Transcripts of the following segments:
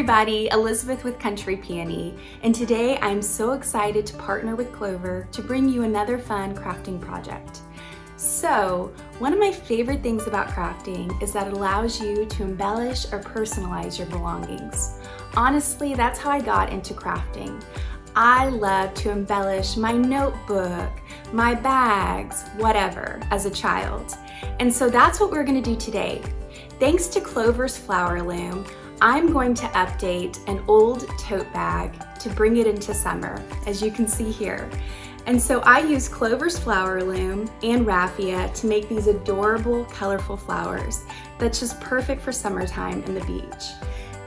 everybody, Elizabeth with Country Peony, and today I'm so excited to partner with Clover to bring you another fun crafting project. So, one of my favorite things about crafting is that it allows you to embellish or personalize your belongings. Honestly, that's how I got into crafting. I love to embellish my notebook, my bags, whatever, as a child. And so that's what we're going to do today. Thanks to Clover's Flower Loom, I'm going to update an old tote bag to bring it into summer, as you can see here. And so I use Clover's Flower Loom and Raffia to make these adorable, colorful flowers that's just perfect for summertime and the beach.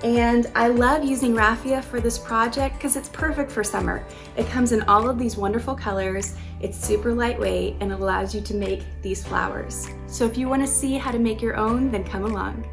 And I love using Raffia for this project because it's perfect for summer. It comes in all of these wonderful colors, it's super lightweight, and it allows you to make these flowers. So if you want to see how to make your own, then come along.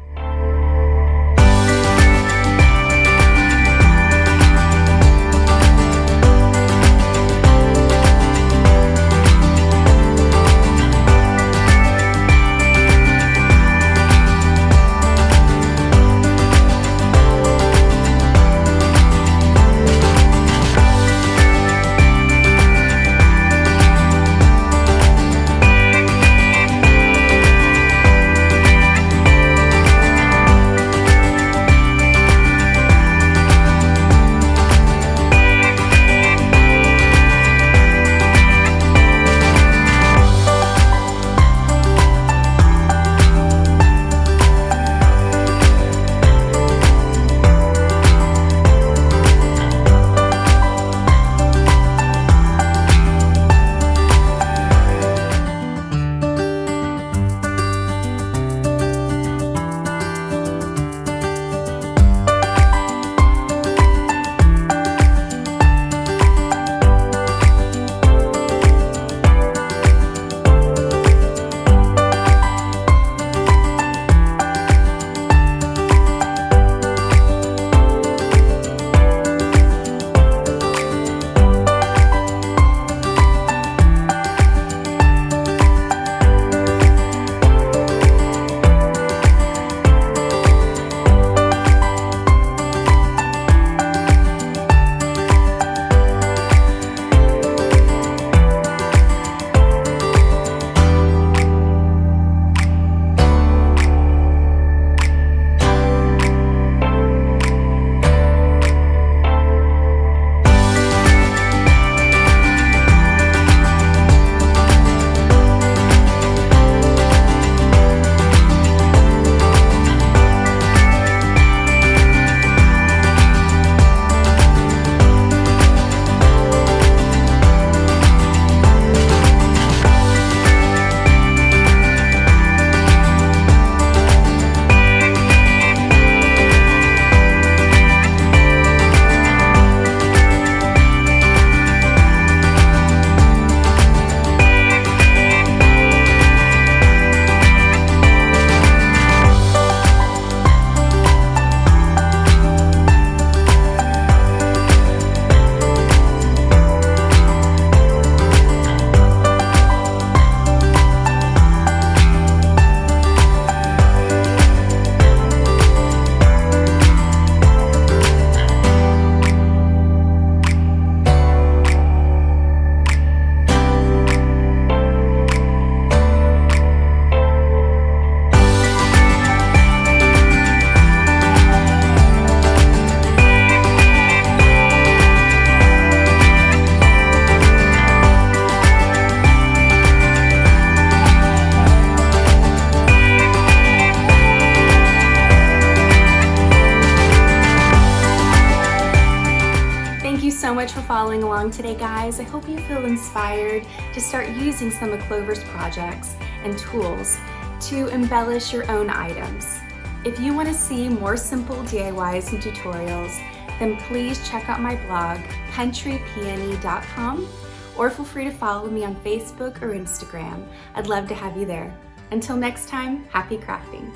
So much for following along today, guys. I hope you feel inspired to start using some of Clover's projects and tools to embellish your own items. If you want to see more simple DIYs and tutorials, then please check out my blog, countrypeony.com, or feel free to follow me on Facebook or Instagram. I'd love to have you there. Until next time, happy crafting.